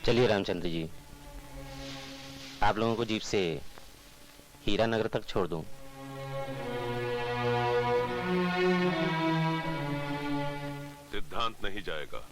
चलिए रामचंद्र जी, आप लोगों को जीप से हीरा नगर तक छोड़ दूं। सिद्धांत नहीं जाएगा।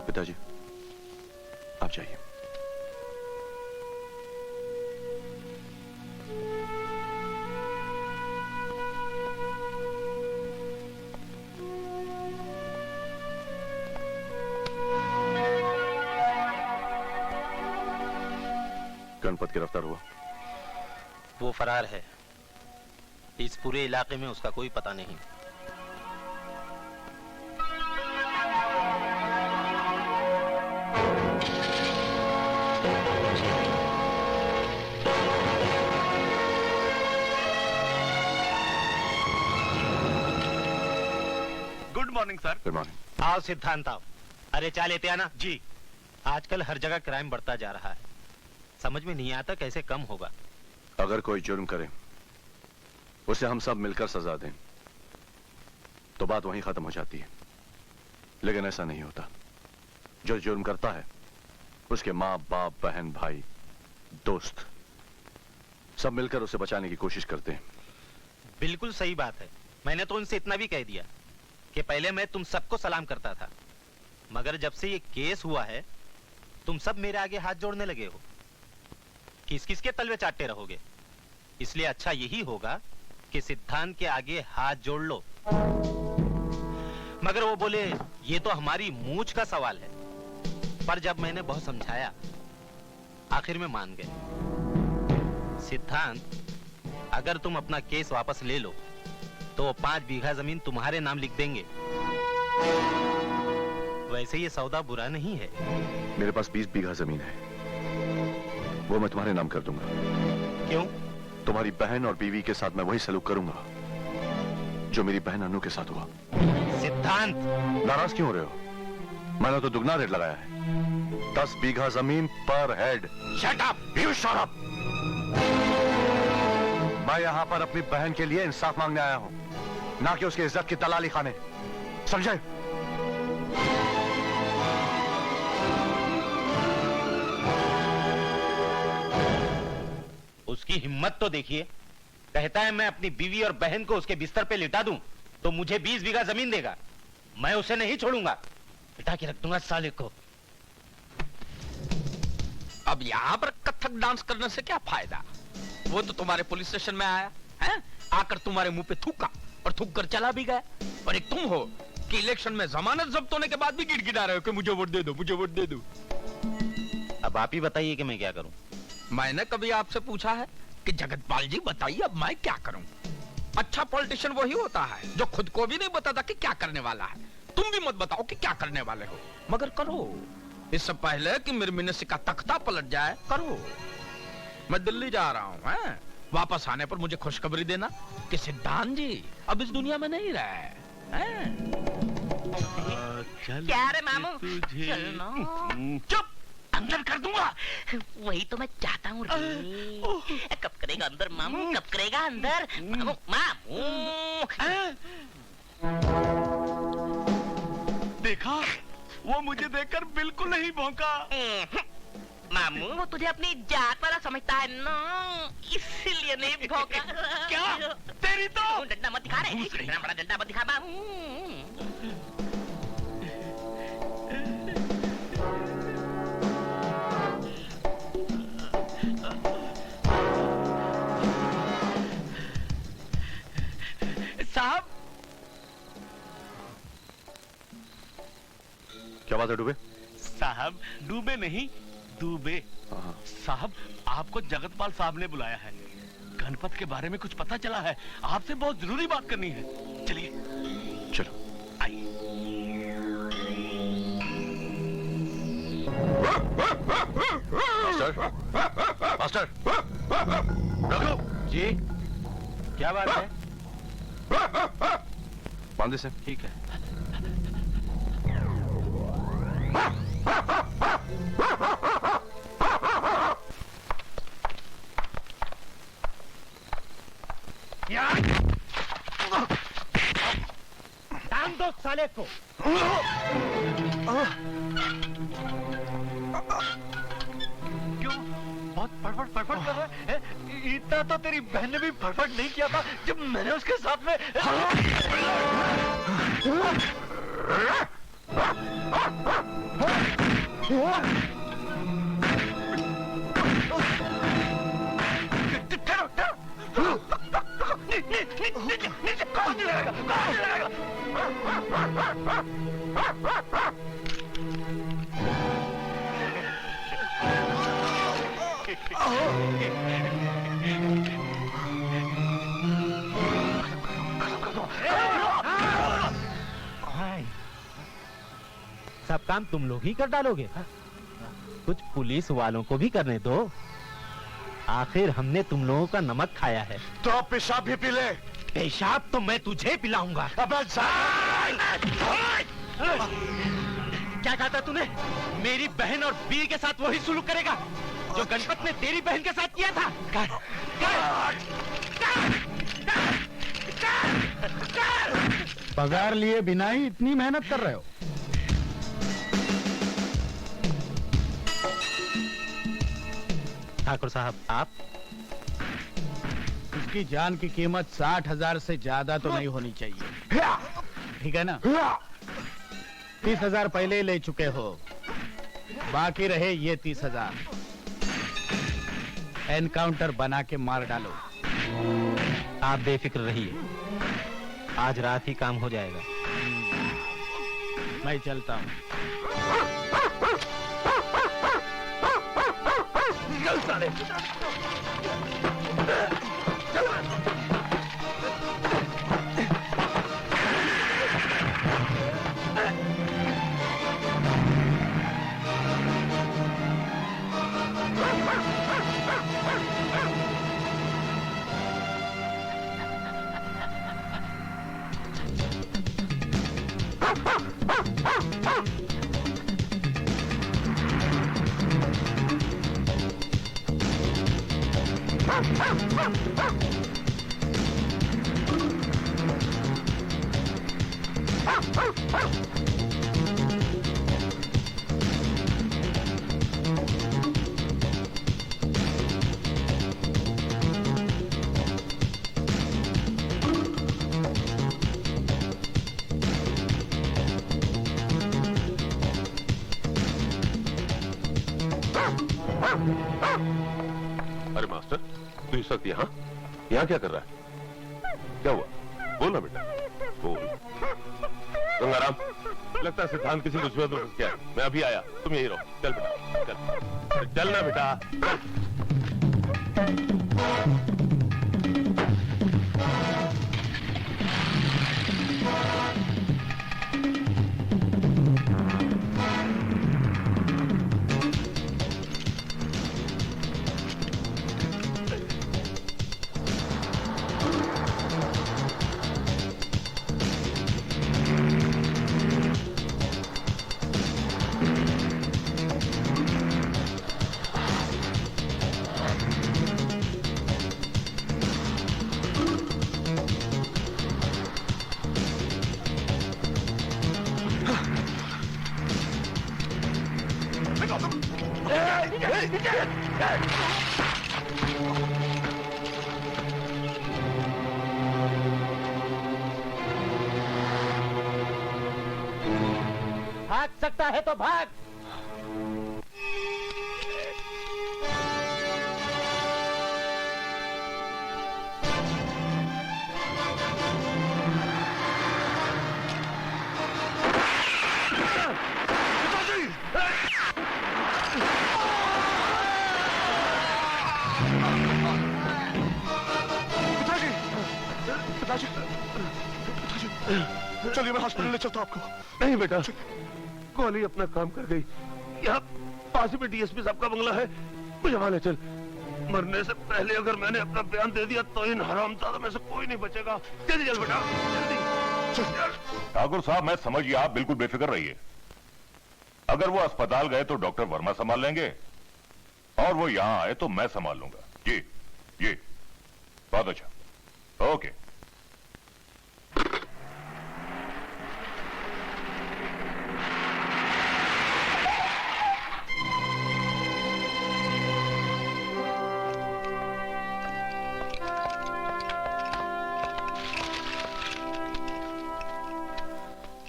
पिताजी, आप जाइए। गणपत गिरफ्तार हुआ? वो फरार है। इस पूरे इलाके में उसका कोई पता नहीं। Good morning sir. Good morning. आओ सिद्धांत आओ। अरे चाय लेते आना जी। आजकल हर जगह क्राइम बढ़ता जा रहा है, समझ में नहीं आता कैसे कम होगा। अगर कोई जुर्म करे उसे हम सब मिलकर सजा दें तो बात वहीं खत्म हो जाती है, लेकिन ऐसा नहीं होता। जो जुर्म करता है उसके माँ बाप बहन भाई दोस्त सब मिलकर उसे बचाने की कोशिश करते हैं। बिल्कुल सही बात है। मैंने तो उनसे इतना भी कह दिया कि पहले मैं तुम सबको सलाम करता था, मगर जब से ये केस हुआ है तुम सब मेरे आगे हाथ जोड़ने लगे हो। किस किस के तलवे चाटते रहोगे? इसलिए अच्छा यही होगा कि सिद्धांत के आगे हाथ जोड़ लो। मगर वो बोले ये तो हमारी मूंछ का सवाल है। पर जब मैंने बहुत समझाया आखिर में मान गए। सिद्धांत, अगर तुम अपना केस वापस ले लो तो वो 5 बीघा जमीन तुम्हारे नाम लिख देंगे। वैसे ये सौदा बुरा नहीं है। मेरे पास 20 बीघा जमीन है, वो मैं तुम्हारे नाम कर दूंगा। क्यों? तुम्हारी बहन और बीवी के साथ मैं वही सलूक करूंगा जो मेरी बहन अनु के साथ हुआ। सिद्धांत, नाराज क्यों हो रहे हो? मैंने तो दुगना रेट लगाया है, 10 बीघा जमीन पर head. Shut up! You shut up! मैं यहाँ पर अपनी बहन के लिए इंसाफ मांगने आया हूँ, ना कि उसकी इज्जत की दलाली खाने। समझे? उसकी हिम्मत तो देखिए। कहता है मैं अपनी बीवी और बहन को उसके बिस्तर पे लिटा दूं तो मुझे 20 बीघा जमीन देगा। मैं उसे नहीं छोड़ूंगा, लिटा के रख दूंगा साले को। अब यहाँ पर कथक डांस करने से क्या फायदा? वो तो तुम्हारे पुलिस स्टेशन में आया है, आकर तुम्हारे मुंह पे थूका और थूक कर चला भी गया। और एक तुम हो कि इलेक्शन में जमानत जब्त होने के बाद भी गिड़गिड़ा रहे हो कि मुझे वोट दे दो, मुझे वोट दे दो। अब आप ही बताइए कि मैं क्या करूं। मैंने कभी आपसे पूछा है कि जगतपाल जी बताइए अब मैं क्या करूं? अच्छा पॉलिटिशियन वही होता है जो खुद को भी नहीं बताता कि क्या करने वाला है। तुम भी मत बताओ कि क्या करने वाले हो, मगर करो। इससे पहले कि मेरे मिनिस्ट्री का तख्ता पलट जाए, करो। मैं दिल्ली जा रहा हूँ, हैं? वापस आने पर मुझे खुशखबरी देना कि सिद्धांत जी अब इस दुनिया में नहीं रहे हैं। क्या रे मामू? चलना। चुप! अंदर कर दूंगा। वही तो मैं चाहता हूँ रे। कब करेगा अंदर मामू? कब करेगा अंदर मामू? मामू देखा, वो मुझे देखकर बिल्कुल नहीं भौंका। मामू वो तुझे अपनी जात वाला समझता है ना, इसलिए नहीं भौंका। क्या? तेरी तो डंडा मत दिखा रे, इतना बड़ा डंडा मत दिखा मामू। साहब, क्या बात है डूबे? साहब डूबे नहीं, डूबे। साहब, आपको जगतपाल साहब ने बुलाया है। गणपत के बारे में कुछ पता चला है, आपसे बहुत जरूरी बात करनी है। चलिए चलो। आइए। मास्टर, रखो। जी क्या बात है? बांधे से। ठीक है। साले को। क्यों बहुत फटफट फटफट कर रहा है? इतना तो तेरी बहन ने भी फटफट नहीं किया था जब मैंने उसके साथ में। सब काम तुम लोग ही कर डालोगे? कुछ पुलिस वालों को भी करने दो। आखिर हमने तुम लोगों का नमक खाया है। तो आप पेशाब भी पी ले। पेशाब तो मैं तुझे पिलाऊंगा। क्या कहा था तूने? मेरी बहन और वीर के साथ वही सुलूक करेगा जो गणपत ने तेरी बहन के साथ किया था? पगार लिए बिना ही इतनी मेहनत कर रहे हो? ठाकुर साहब, आप? उसकी जान की कीमत 60,000 से ज्यादा तो नहीं होनी चाहिए, ठीक है ना? 30,000 पहले ही ले चुके हो, बाकी रहे ये 30,000। एनकाउंटर बना के मार डालो। आप बेफिक्र रहिए, आज रात ही काम हो जाएगा। मैं चलता हूँ। अरे मास्टर, तू इस वक्त यहाँ क्या कर रहा है? क्या हुआ? बोल ना बेटा, बोल। गंगाराम, लगता है सिद्धांत किसी मुसीबत में फंस गया है। मैं अभी आया, तुम यही रहो। चल बेटा, चल। चल ना बेटा, चल। भाग सकता है तो भाग। चलिए मैं हॉस्पिटल ले चलता हूं आपको। नहीं बेटा, कॉली अपना काम कर गई। यहाँ पास में डीएसपी साहब का बंगला है, मुझे वहां ले चल। मरने से पहले अगर मैंने अपना बयान दे दिया तो इन हरामजादों में से कोई नहीं बचेगा। जल्दी चल बेटा, जल्दी। ठाकुर साहब, मैं समझिए, आप बिल्कुल बेफिक्र रहिए। अगर वो अस्पताल गए तो डॉक्टर वर्मा संभाल लेंगे, और वो यहां आए तो मैं संभाल लूंगा। जी, बहुत अच्छा, ओके।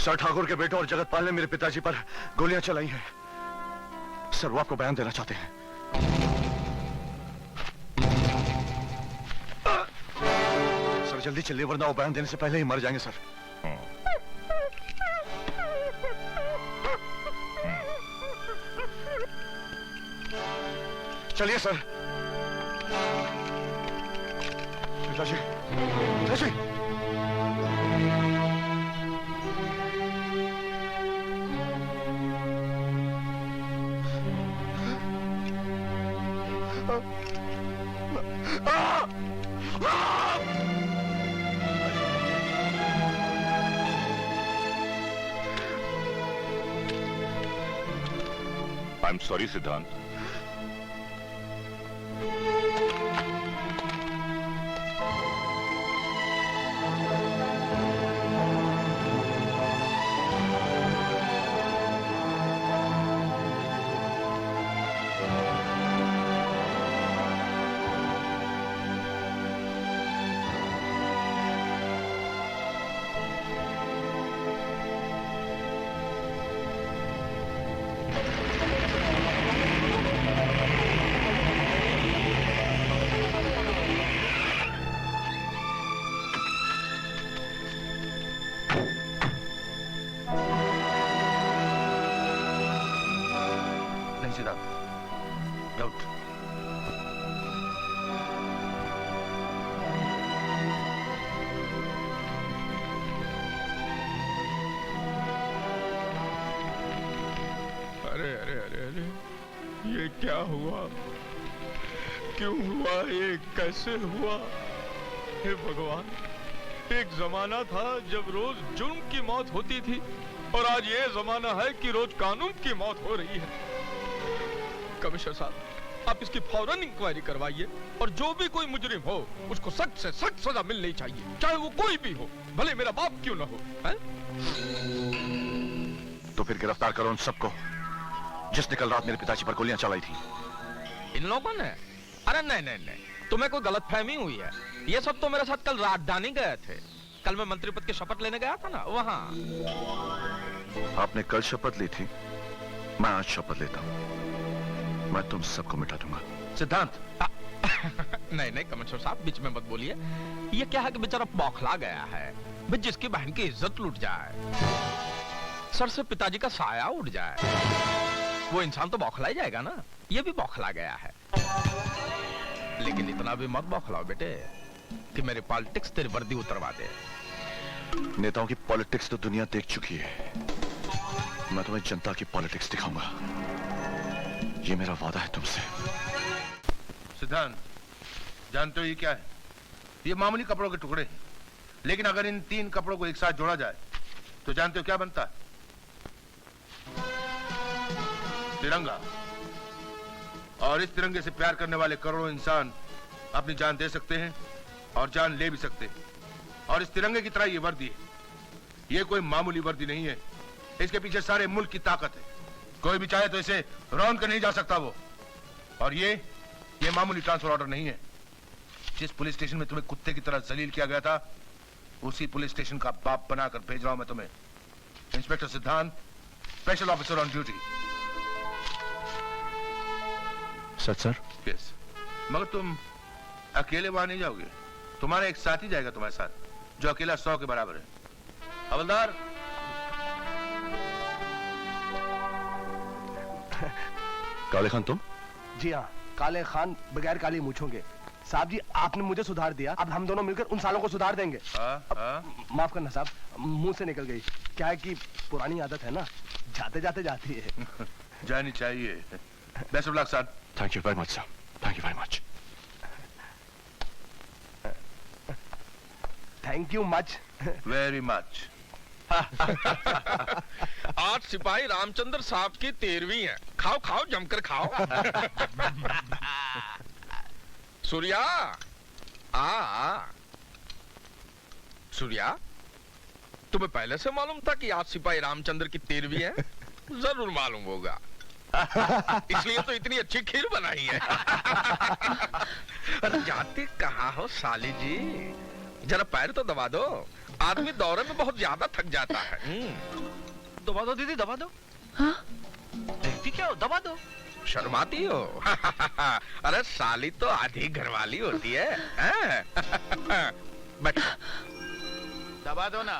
सर ठाकुर के बेटों और जगतपाल ने मेरे पिताजी पर गोलियां चलाई हैं। सर वो आपको बयान देना चाहते हैं। सर जल्दी चलिए वरना वो बयान देने से पहले ही मर जाएंगे सर। चलिए सर। पिताजी, पिताजी। आई एम सॉरी सिद्धांत। ये क्या हुआ? क्यों हुआ? ये कैसे हुआ? हे भगवान, एक जमाना था जब रोज जुर्म की मौत होती थी और आज ये जमाना है कि रोज कानून की मौत हो रही है। कमिश्नर साहब, आप इसकी फौरन इंक्वायरी करवाइए और जो भी कोई मुजरिम हो उसको सख्त से सख्त सजा मिलनी चाहिए, चाहे वो कोई भी हो, भले मेरा बाप क्यों ना हो। है? तो फिर गिरफ्तार करो उन सबको जिसने कल रात मेरे पिताजी पर गोलियां चलाई थी। इन लोगों ने? अरे नहीं नहीं नहीं, तुम्हें कोई गलतफहमी हुई है। ये सब तो मेरे साथ कल राजधानी गए थे। कल मैं मंत्री पद की शपथ लेने गया था ना, वहां। आपने कल शपथ ली थी, मैं आज शपथ लेता हूं। मैं तुम सबको मिटा दूंगा। सिद्धांत। नहीं नहीं कमिश्नर साहब, बीच में मत बोलिए। ये क्या है कि बेचारा बौखला गया है। भाई जिसकी बहन की इज्जत लूट जाए, सर से पिताजी का साया उड़ जाए, वो इंसान तो बौखला ही जाएगा ना। ये भी बौखला गया है। लेकिन इतना भी मत बौखलाओ बेटे कि मेरी पॉलिटिक्स तेरी वर्दी उतरवा दे। नेताओं की पॉलिटिक्स तो दुनिया देख चुकी है। मैं तुम्हें जनता की पॉलिटिक्स दिखाऊंगा। ये मेरा वादा है तुमसे। सिद्धांत, जानते हो ये क्या है? ये मामूली कपड़ों के टुकड़े हैं, लेकिन अगर इन 3 कपड़ों को एक साथ जोड़ा जाए तो जानते हो क्या बनता है? तिरंगा। और इस तिरंगे से प्यार करने वाले करोड़ों इंसान अपनी जान दे सकते हैं और जान ले भी सकते हैं। और इस तिरंगे की तरह ये वर्दी है। ये कोई मामूली वर्दी नहीं है, इसके पीछे सारे मुल्क की ताकत है। कोई भी चाहे तो इसे रौन कर नहीं जा सकता वो। और ये मामूली ट्रांसफर ऑर्डर नहीं है। जिस पुलिस स्टेशन में तुम्हें कुत्ते की तरह जलील किया गया था, उसी पुलिस स्टेशन का बाप बनाकर भेज रहा हूं मैं तुम्हें। इंस्पेक्टर सिद्धांत, special officer on duty. Sir. Yes. मगर तुम अकेले वहां नहीं जाओगे, तुम्हारा एक साथी जाएगा तुम्हारे साथ, जो अकेला 100 के बराबर है। हवलदार। काले खान तुम? जी हाँ, काले खान बगैर काली मूंछों के। साहब जी, आपने मुझे सुधार दिया, अब हम दोनों मिलकर उन सालों को सुधार देंगे। माफ करना साहब, मुंह से निकल गई। क्या है कि पुरानी आदत है ना, जाते जाते जाती है। जानी चाहिए। Best of luck sir. Thank you very much sir, thank you very much. Thank you much. Very much. आज सिपाही रामचंद्र साहब की 13वीं है। खाओ खाओ, जमकर खाओ। सूर्या, आ सूर्या, तुम्हें पहले से मालूम था कि आज सिपाही रामचंद्र की 13वीं है? जरूर मालूम होगा, इसलिए तो इतनी अच्छी खीर बनाई है। अरे जाते कहाँ हो साली जी, जरा पैर तो दबा दो। आदमी दौरे में बहुत ज्यादा थक जाता है। दबा दो दीदी, दबा दो। देखती क्या हो, दबा दो। शर्माती हो? अरे साली तो आधी घरवाली होती है। बैठ। दबा दो ना।